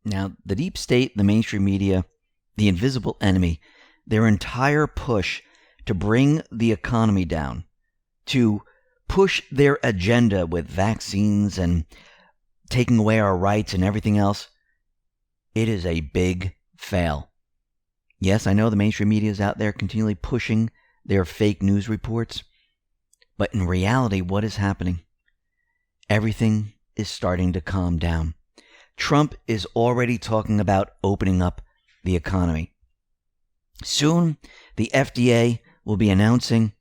Now, the deep state, the mainstream media, the invisible enemy, their entire push to bring the economy down, to push their agenda with vaccines and taking away our rights and everything else, it is a big fail. Yes, I know the mainstream media is out there continually pushing their fake news reports, but in reality, what is happening? Everything is starting to calm down. Trump is already talking about opening up the economy. Soon, the FDA will be announcing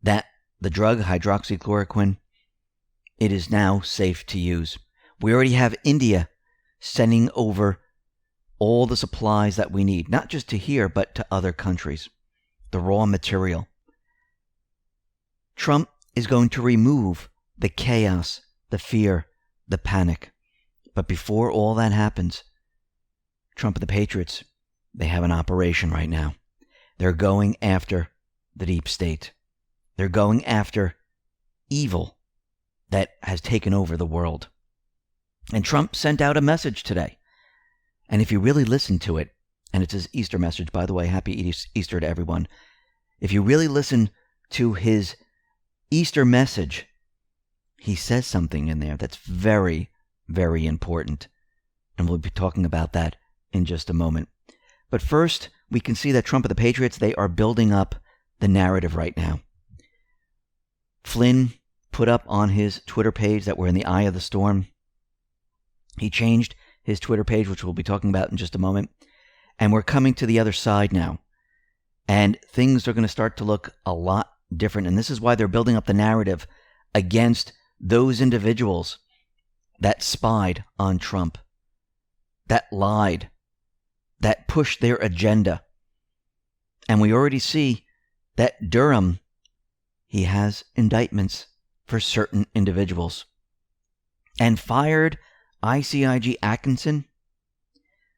that the drug hydroxychloroquine, it is now safe to use. We already have India sending over all the supplies that we need, not just to here, but to other countries, the raw material. Trump is going to remove the chaos, the fear, the panic. But before all that happens, Trump and the Patriots, they have an operation right now. They're going after the deep state. They're going after evil that has taken over the world. And Trump sent out a message today. And if you really listen to it, and it's his Easter message, by the way, happy Easter to everyone. If you really listen to his Easter message, he says something in there that's very, very important. And we'll be talking about that in just a moment. But first, we can see that Trump and the Patriots, they are building up the narrative right now. Flynn put up on his Twitter page that we're in the eye of the storm. He changed his Twitter page, which we'll be talking about in just a moment. And we're coming to the other side now. And things are going to start to look a lot different. And this is why they're building up the narrative against those individuals that spied on Trump, that lied, that pushed their agenda. And we already see that Durham, he has indictments for certain individuals. And fired ICIG Atkinson,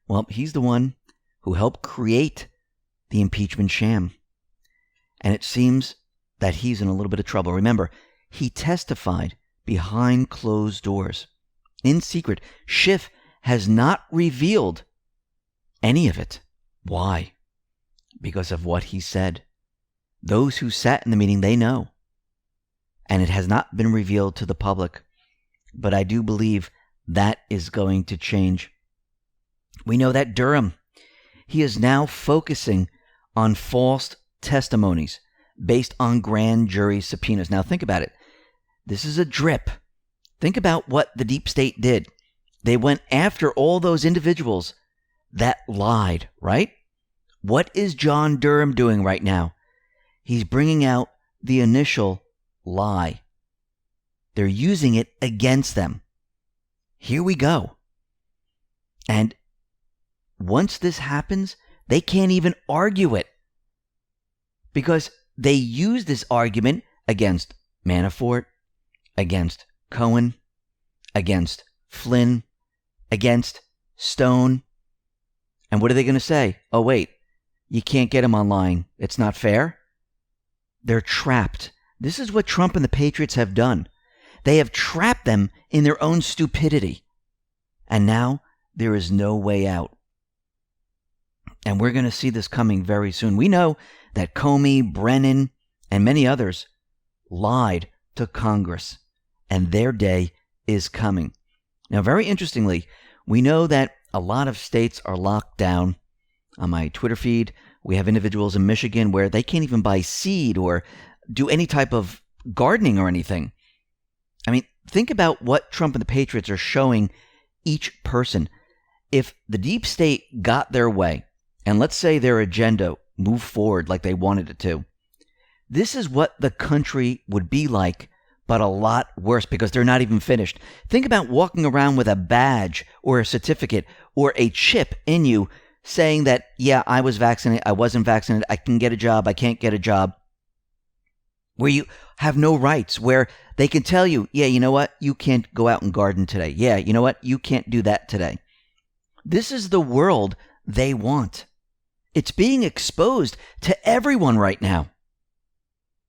well, he's the one who helped create the impeachment sham. And it seems that he's in a little bit of trouble. Remember, he testified behind closed doors, in secret. Schiff has not revealed any of it. Why? Because of what he said. Those who sat in the meeting, they know. And it has not been revealed to the public. But I do believe that is going to change. We know that Durham, he is now focusing on false testimonies based on grand jury subpoenas. Now think about it. This is a drip. Think about what the deep state did. They went after all those individuals that lied, right? What is John Durham doing right now? He's bringing out the initial lie. They're using it against them. Here we go. And once this happens, they can't even argue it. Because they use this argument against Manafort, against Cohen, against Flynn, against Stone. And what are they going to say? Oh, wait, you can't get him online. It's not fair. They're trapped. This is what Trump and the Patriots have done. They have trapped them in their own stupidity. And now there is no way out. And we're going to see this coming very soon. We know that Comey, Brennan, and many others lied to Congress. And their day is coming. Now, very interestingly, we know that a lot of states are locked down. On my Twitter feed, we have individuals in Michigan where they can't even buy seed or do any type of gardening or anything. I mean, think about what Trump and the Patriots are showing each person. If the deep state got their way, and let's say their agenda moved forward like they wanted it to, this is what the country would be like, but a lot worse because they're not even finished. Think about walking around with a badge or a certificate or a chip in you saying that, yeah, I was vaccinated, I wasn't vaccinated, I can get a job, I can't get a job. Where you have no rights, where they can tell you, yeah, you know what? You can't go out and garden today. Yeah, you know what? You can't do that today. This is the world they want. It's being exposed to everyone right now.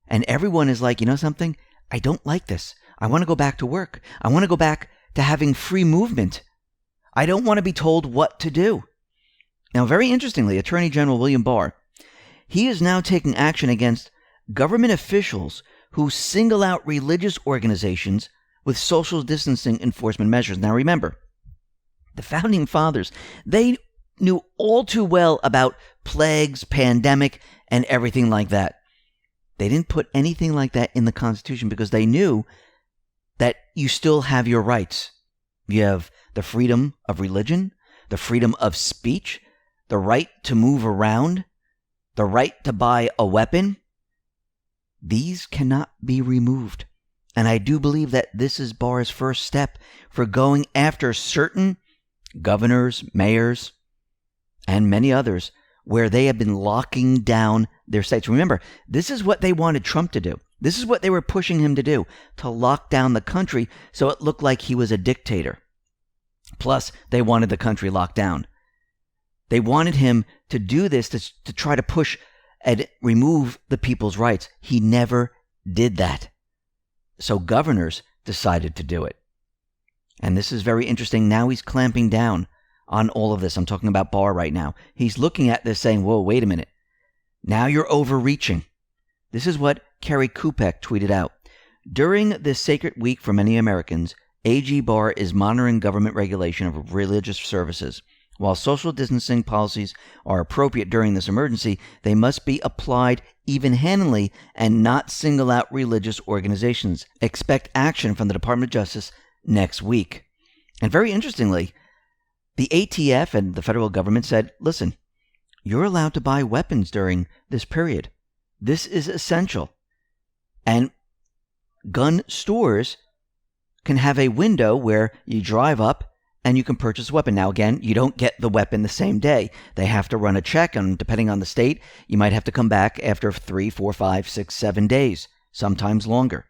And everyone is like, you know something? I don't like this. I want to go back to work. I want to go back to having free movement. I don't want to be told what to do. Now, very interestingly, Attorney General William Barr, he is now taking action against government officials who single out religious organizations with social distancing enforcement measures. Now, remember, the Founding Fathers, they knew all too well about plagues, pandemic, and everything like that. They didn't put anything like that in the Constitution because they knew that you still have your rights. You have the freedom of religion, the freedom of speech, the right to move around, the right to buy a weapon. These cannot be removed. And I do believe that this is Barr's first step for going after certain governors, mayors, and many others where they have been locking down their states. Remember, this is what they wanted Trump to do. This is what they were pushing him to do, to lock down the country so it looked like he was a dictator. Plus, they wanted the country locked down. They wanted him to do this to try to push and remove the people's rights. He never did that. So governors decided to do it. And this is very interesting. Now he's clamping down on all of this. I'm talking about Barr right now. He's looking at this saying, whoa, wait a minute. Now you're overreaching. This is what Kerry Kupek tweeted out. During this sacred week for many Americans, AG Barr is monitoring government regulation of religious services. While social distancing policies are appropriate during this emergency, they must be applied even-handedly and not single out religious organizations. Expect action from the Department of Justice next week. And very interestingly, the ATF and the federal government said, listen, you're allowed to buy weapons during this period. This is essential. And gun stores can have a window where you drive up and you can purchase a weapon. Now, again, you don't get the weapon the same day. They have to run a check, and depending on the state, you might have to come back after 3, 4, 5, 6, 7 days, sometimes longer.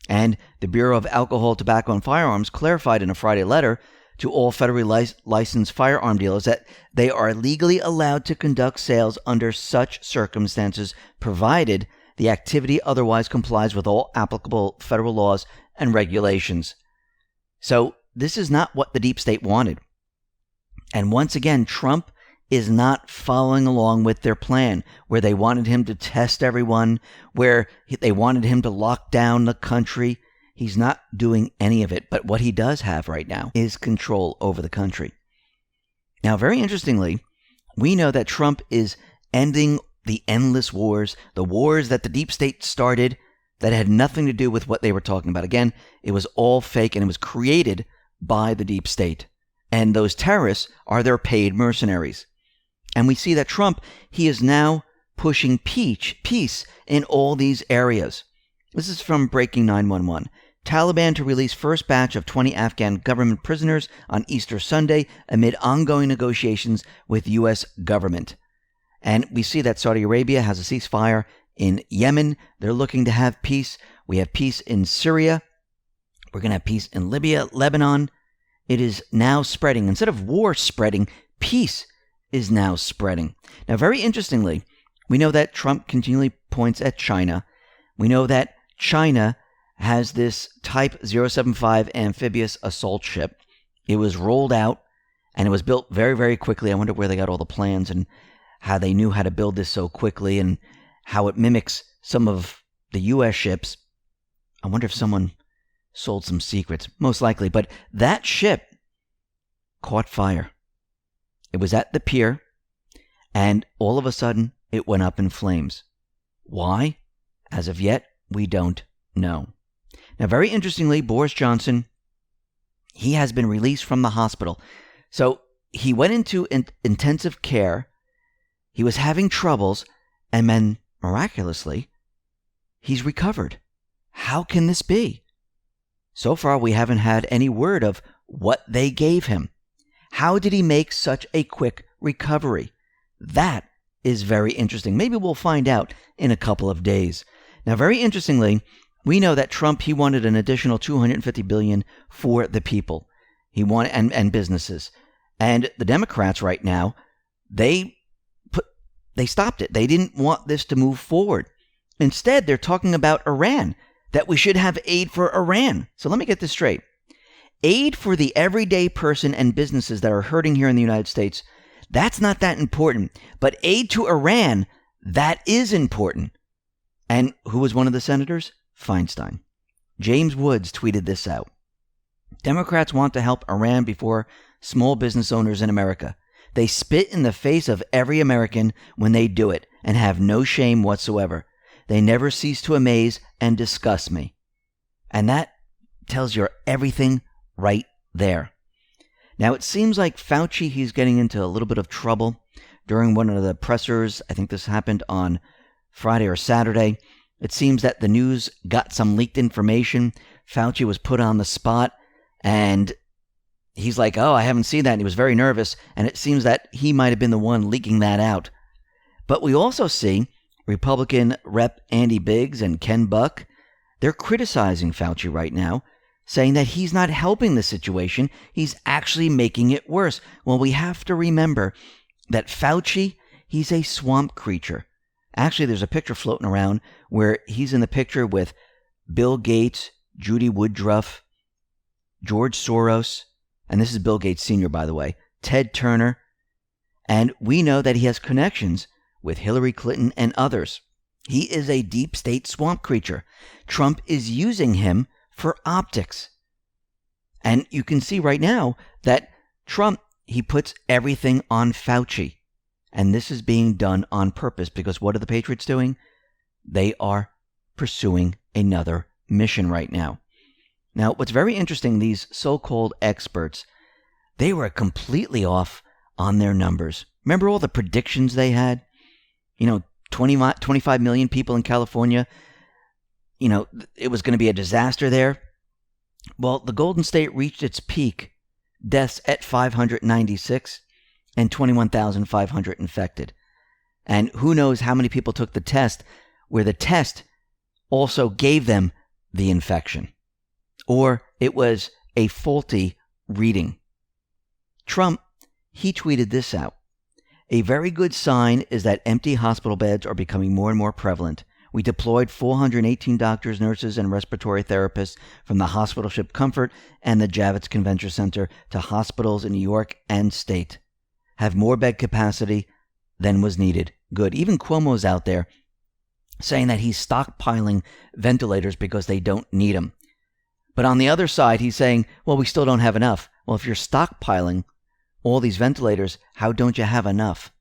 And the Bureau of Alcohol, Tobacco, and Firearms clarified in a Friday letter to all federally licensed firearm dealers that they are legally allowed to conduct sales under such circumstances, provided the activity otherwise complies with all applicable federal laws and regulations. So this is not what the deep state wanted. And once again, Trump is not following along with their plan, where they wanted him to test everyone, where they wanted him to lock down the country. He's not doing any of it. But what he does have right now is control over the country. Now, very interestingly, we know that Trump is ending the endless wars, the wars that the deep state started that had nothing to do with what they were talking about. Again, it was all fake, and it was created by the deep state. And those terrorists are their paid mercenaries. And we see that Trump, he is now pushing peace in all these areas. This is from Breaking 911. Taliban to release first batch of 20 Afghan government prisoners on Easter Sunday amid ongoing negotiations with U.S. government. And we see that Saudi Arabia has a ceasefire in Yemen. They're looking to have peace. We have peace in Syria. We're going to have peace in Libya, Lebanon. It is now spreading. Instead of war spreading, peace is now spreading. Now, very interestingly, we know that Trump continually points at China. We know that China has this Type 075 amphibious assault ship. It was rolled out, and it was built very, very quickly. I wonder where they got all the plans and how they knew how to build this so quickly and how it mimics some of the U.S. ships. I wonder if someone sold some secrets. Most likely. But that ship caught fire. It was at the pier, and all of a sudden, it went up in flames. Why? As of yet, we don't know. Now, very interestingly, Boris Johnson, he has been released from the hospital. So he went into intensive care. He was having troubles, and then, miraculously, he's recovered. How can this be? So far, we haven't had any word of what they gave him. How did he make such a quick recovery? That is very interesting. Maybe we'll find out in a couple of days. Now, very interestingly, we know that Trump, he wanted an additional $250 billion for the people. He wanted and businesses. And the Democrats right now, they stopped it. They didn't want this to move forward. Instead, they're talking about Iran, that we should have aid for Iran. So let me get this straight. Aid for the everyday person and businesses that are hurting here in the United States, that's not that important. But aid to Iran, that is important. And who was one of the senators? Feinstein. James Woods tweeted this out. Democrats want to help Iran before small business owners in America. They spit in the face of every American when they do it and have no shame whatsoever. They never cease to amaze and disgust me. And that tells you everything right there. Now, it seems like Fauci, he's getting into a little bit of trouble during one of the pressers. I think this happened on Friday or Saturday. It seems that the news got some leaked information. Fauci was put on the spot, and he's like, oh, I haven't seen that. And he was very nervous, and it seems that he might have been the one leaking that out. But we also see Republican Rep. Andy Biggs and Ken Buck, they're criticizing Fauci right now, saying that he's not helping the situation. He's actually making it worse. Well, we have to remember that Fauci, he's a swamp creature. Actually, there's a picture floating around where he's in the picture with Bill Gates, Judy Woodruff, George Soros, and this is Bill Gates Sr., by the way, Ted Turner, and we know that he has connections with Hillary Clinton and others. He is a deep state swamp creature. Trump is using him for optics. And you can see right now that Trump, he puts everything on Fauci. And this is being done on purpose because what are the Patriots doing? They are pursuing another mission right now. Now, what's very interesting, these so-called experts, they were completely off on their numbers. Remember all the predictions they had? 25 million people in California. It was going to be a disaster there. Well, the Golden State reached its peak, deaths at 596 and 21,500 infected. And who knows how many people took the test where the test also gave them the infection. Or it was a faulty reading. Trump, he tweeted this out. A very good sign is that empty hospital beds are becoming more and more prevalent. We deployed 418 doctors, nurses, and respiratory therapists from the hospital ship Comfort and the Javits Convention Center to hospitals in New York and state. Have more bed capacity than was needed. Good. Even Cuomo's out there saying that he's stockpiling ventilators because they don't need them. But on the other side, he's saying, well, we still don't have enough. Well, if you're stockpiling all these ventilators, how don't you have enough?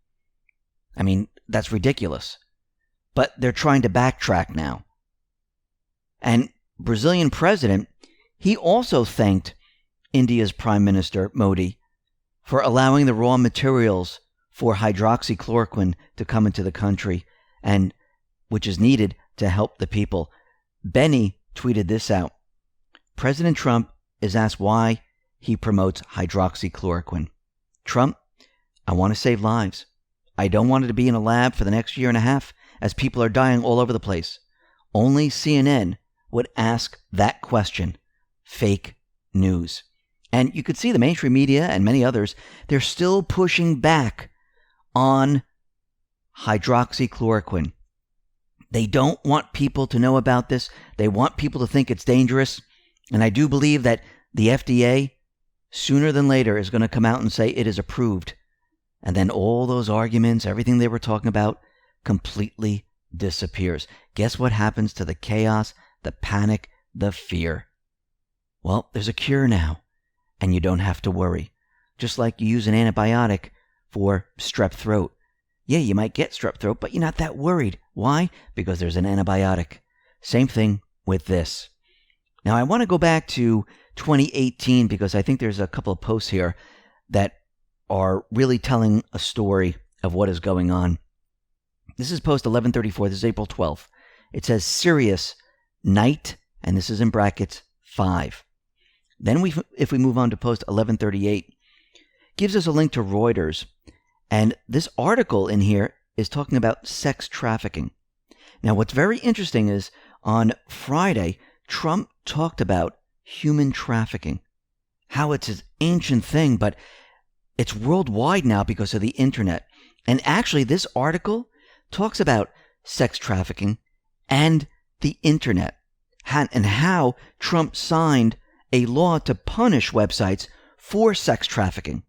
I mean, that's ridiculous. But they're trying to backtrack now. And Brazilian president, he also thanked India's Prime Minister Modi for allowing the raw materials for hydroxychloroquine to come into the country, and which is needed to help the people. Benny tweeted this out. President Trump is asked why he promotes hydroxychloroquine. Trump, I want to save lives. I don't want it to be in a lab for the next year and a half as people are dying all over the place. Only CNN would ask that question. Fake news. And you could see the mainstream media and many others, they're still pushing back on hydroxychloroquine. They don't want people to know about this. They want people to think it's dangerous. And I do believe that the FDA, sooner than later, is going to come out and say it is approved. And then all those arguments, everything they were talking about, completely disappears. Guess what happens to the chaos, the panic, the fear? Well, there's a cure now, and you don't have to worry. Just like you use an antibiotic for strep throat. Yeah, you might get strep throat, but you're not that worried. Why? Because there's an antibiotic. Same thing with this. Now, I want to go back to 2018 because I think there's a couple of posts here that are really telling a story of what is going on. This is post 1134. This is April 12th. It says Sirius night, and this is in brackets, 5. Then if we move on to post 1138, gives us a link to Reuters. And this article in here is talking about sex trafficking. Now, what's very interesting is on Friday, Trump talked about human trafficking, how it's an ancient thing, but it's worldwide now because of the internet. And actually, this article talks about sex trafficking and the internet and how Trump signed a law to punish websites for sex trafficking.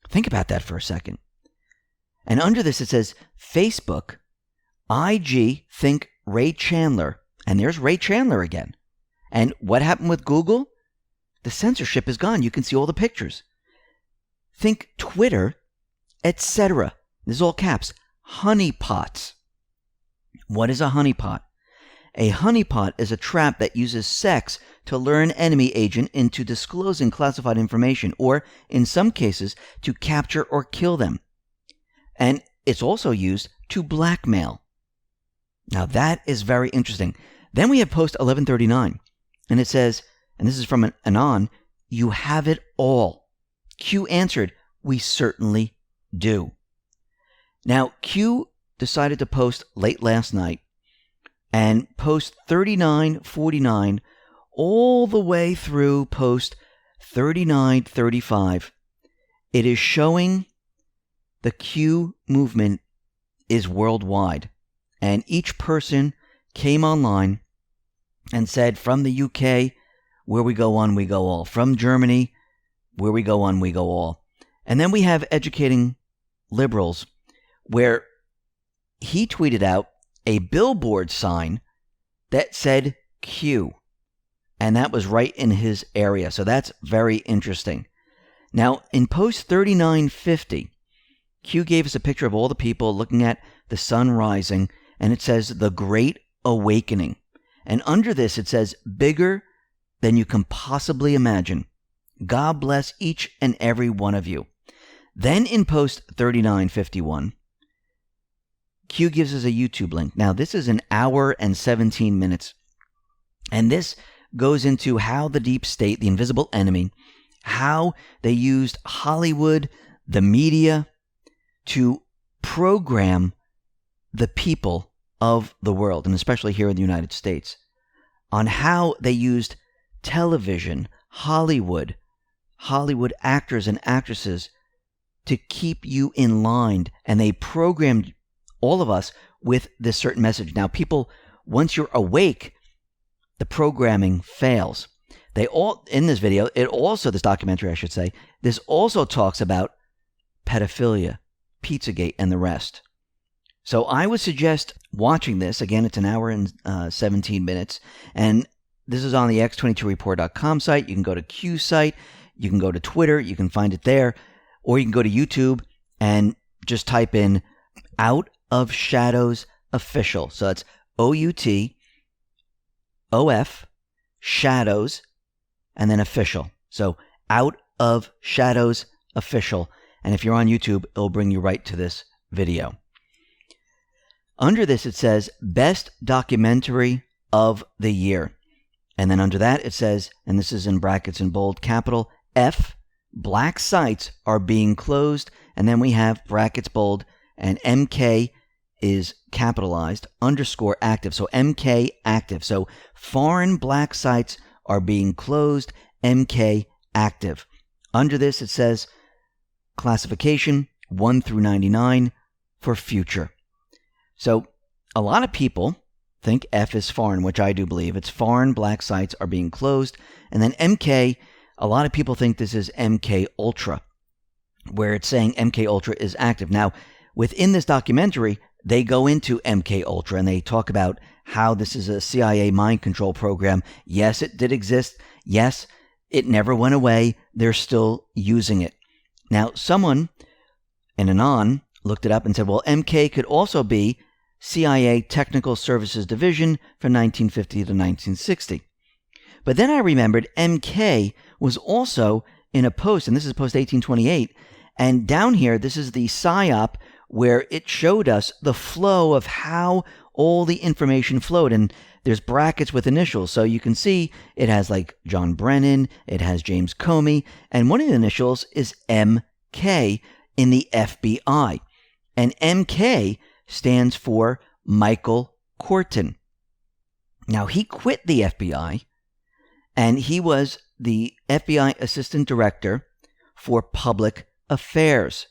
Think about that for a second. And under this, it says Facebook, IG think Ray Chandler. And there's Ray Chandler again. And what happened with Google? The censorship is gone. You can see all the pictures. Think Twitter, etc. This is all caps. Honeypots. What is a honeypot? A honeypot is a trap that uses sex to lure an enemy agent into disclosing classified information, or, in some cases, to capture or kill them. And it's also used to blackmail. Now that is very interesting. Then we have post 1139, and it says, and this is from an Anon, "You have it all." Q answered, "We certainly do." Now, Q decided to post late last night and post 3949 all the way through post 3935. It is showing the Q movement is worldwide. And each person came online and said, from the UK, where we go on, we go all. From Germany, where we go on, we go all. And then we have Educating Liberals, where he tweeted out a billboard sign that said Q. And that was right in his area. So that's very interesting. Now, in post 3950, Q gave us a picture of all the people looking at the sun rising, and it says The Great Awakening. And under this, it says, bigger than you can possibly imagine. God bless each and every one of you. Then in post 3951, Q gives us a YouTube link. Now, this is an hour and 17 minutes. And this goes into how the deep state, the invisible enemy, how they used Hollywood, the media, to program the people of the world, and especially here in the United States, on how they used television, Hollywood actors and actresses to keep you in line, and they programmed all of us with this certain message. Now, people, once you're awake, the programming fails. They all, in this video, this documentary, I should say, this also talks about pedophilia, Pizzagate, and the rest. So I would suggest watching this. Again, it's an hour and 17 minutes. And this is on the x22report.com site. You can go to Q site. You can go to Twitter. You can find it there. Or you can go to YouTube and just type in Out of Shadows Official. So that's OUTOF Shadows and then Official. So Out of Shadows Official. And if you're on YouTube, it'll bring you right to this video. Under this, it says Best Documentary of the Year. And then under that, it says, and this is in brackets in bold, capital F, black sites are being closed. And then we have brackets bold, and MK is capitalized, _ active. So MK active. So foreign black sites are being closed, MK active. Under this, it says classification 1 through 99 for future. So a lot of people think F is foreign, which I do believe. It's foreign black sites are being closed. And then MK, a lot of people think this is MK Ultra, where it's saying MK Ultra is active. Now, within this documentary, they go into MK Ultra and they talk about how this is a CIA mind control program. Yes, it did exist. Yes, it never went away. They're still using it. Now, someone, an Anon, looked it up and said, well, MK could also be CIA Technical Services Division from 1950 to 1960. But then I remembered MK was also in a post, and this is post 1828, and down here, this is the PSYOP where it showed us the flow of how all the information flowed, and there's brackets with initials, so you can see it has like John Brennan, it has James Comey, and one of the initials is MK in the FBI. And MK stands for Michael Corton. Now, he quit the FBI, and he was the FBI Assistant Director for Public Affairs.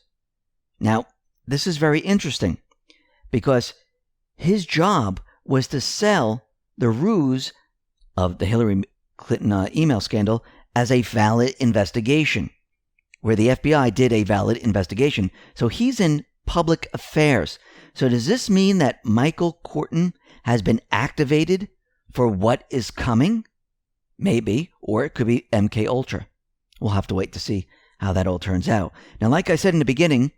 Now, this is very interesting because his job was to sell the ruse of the Hillary Clinton email scandal as a valid investigation, where the FBI did a valid investigation. So he's in public affairs. So does this mean that Michael Courtin has been activated for what is coming? Maybe, or it could be MK Ultra. We'll have to wait to see how that all turns out. Now, like I said in the beginning,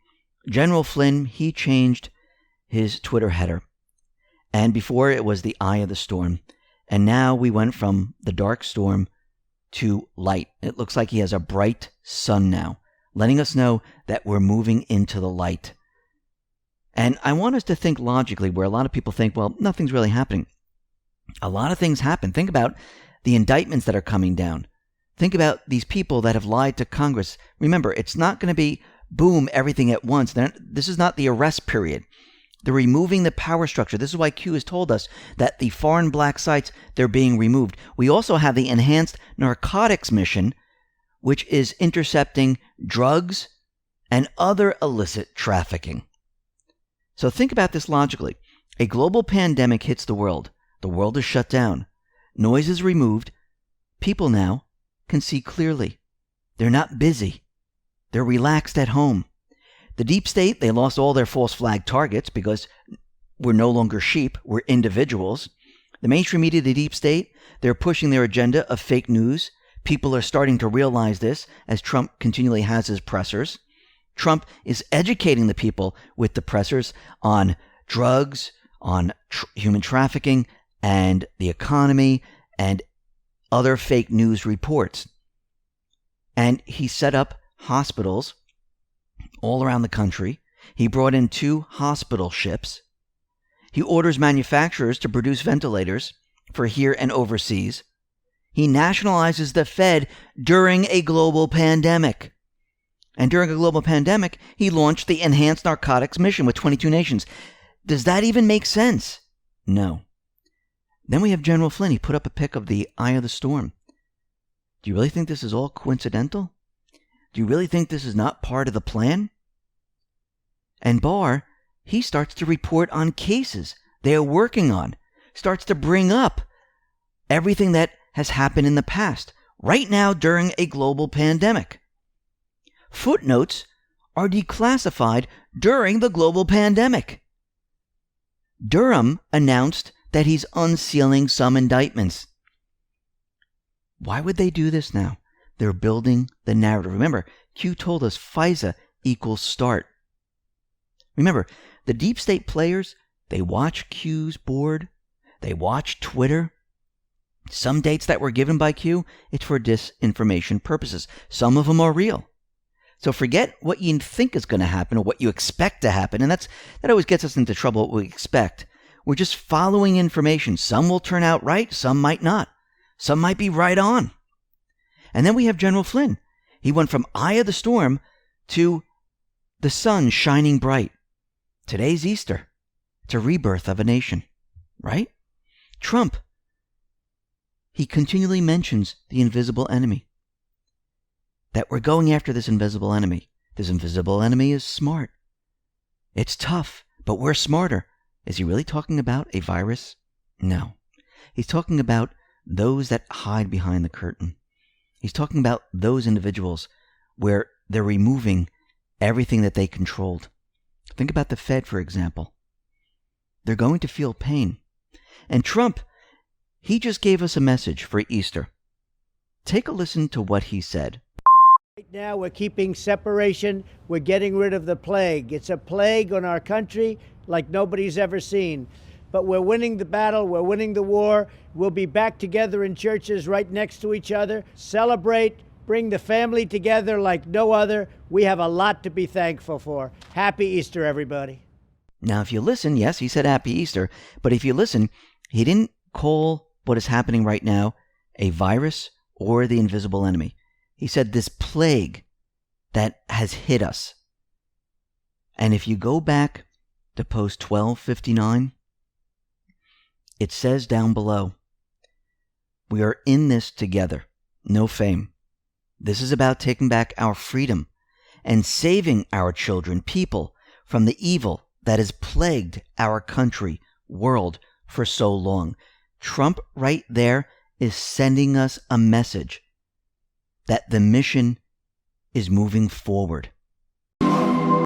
General Flynn, he changed his Twitter header. And before it was the eye of the storm. And now we went from the dark storm to light. It looks like he has a bright sun now, letting us know that we're moving into the light. And I want us to think logically, where a lot of people think, well, nothing's really happening. A lot of things happen. Think about the indictments that are coming down. Think about these people that have lied to Congress. Remember, it's not going to be boom, everything at once. This is not the arrest period. They're removing the power structure. This is why Q has told us that the foreign black sites, they're being removed. We also have the Enhanced Narcotics Mission, which is intercepting drugs and other illicit trafficking. So think about this logically. A global pandemic hits the world. The world is shut down. Noise is removed. People now can see clearly. They're not busy. They're relaxed at home. The deep state, they lost all their false flag targets because we're no longer sheep, we're individuals. The mainstream media, the deep state, they're pushing their agenda of fake news. People are starting to realize this as Trump continually has his pressers. Trump is educating the people with the pressers on drugs, on human trafficking, and the economy, and other fake news reports. And he set up hospitals all around the country. He brought in 2 hospital ships. He orders manufacturers to produce ventilators for here and overseas. He nationalizes the Fed during a global pandemic. And during a global pandemic, he launched the Enhanced Narcotics Mission with 22 nations. Does that even make sense? No. Then we have General Flynn. He put up a pic of the eye of the storm. Do you really think this is all coincidental? Do you really think this is not part of the plan? And Barr, he starts to report on cases they are working on, starts to bring up everything that has happened in the past, right now during a global pandemic. Footnotes are declassified during the global pandemic. Durham announced that he's unsealing some indictments. Why would they do this now? They're building the narrative. Remember, Q told us FISA equals start. Remember, the deep state players, they watch Q's board. They watch Twitter. Some dates that were given by Q, it's for disinformation purposes. Some of them are real. So forget what you think is going to happen or what you expect to happen. And that always gets us into trouble, what we expect. We're just following information. Some will turn out right. Some might not. Some might be right on. And then we have General Flynn. He went from eye of the storm to the sun shining bright. Today's Easter. It's a rebirth of a nation, right? Trump, he continually mentions the invisible enemy. That we're going after this invisible enemy. This invisible enemy is smart. It's tough, but we're smarter. Is he really talking about a virus? No. He's talking about those that hide behind the curtain. He's talking about those individuals where they're removing everything that they controlled. Think about the Fed, for example. They're going to feel pain. And Trump, he just gave us a message for Easter. Take a listen to what he said. Right now, we're keeping separation. We're getting rid of the plague. It's a plague on our country like nobody's ever seen. But we're winning the battle. We're winning the war. We'll be back together in churches right next to each other. Celebrate. Bring the family together like no other. We have a lot to be thankful for. Happy Easter, everybody. Now, if you listen, yes, he said Happy Easter. But if you listen, he didn't call what is happening right now a virus or the invisible enemy. He said this plague that has hit us. And if you go back to post 1259, it says down below, we are in this together. No fame. This is about taking back our freedom and saving our children, people, from the evil that has plagued our country, world for so long. Trump right there is sending us a message that the mission is moving forward.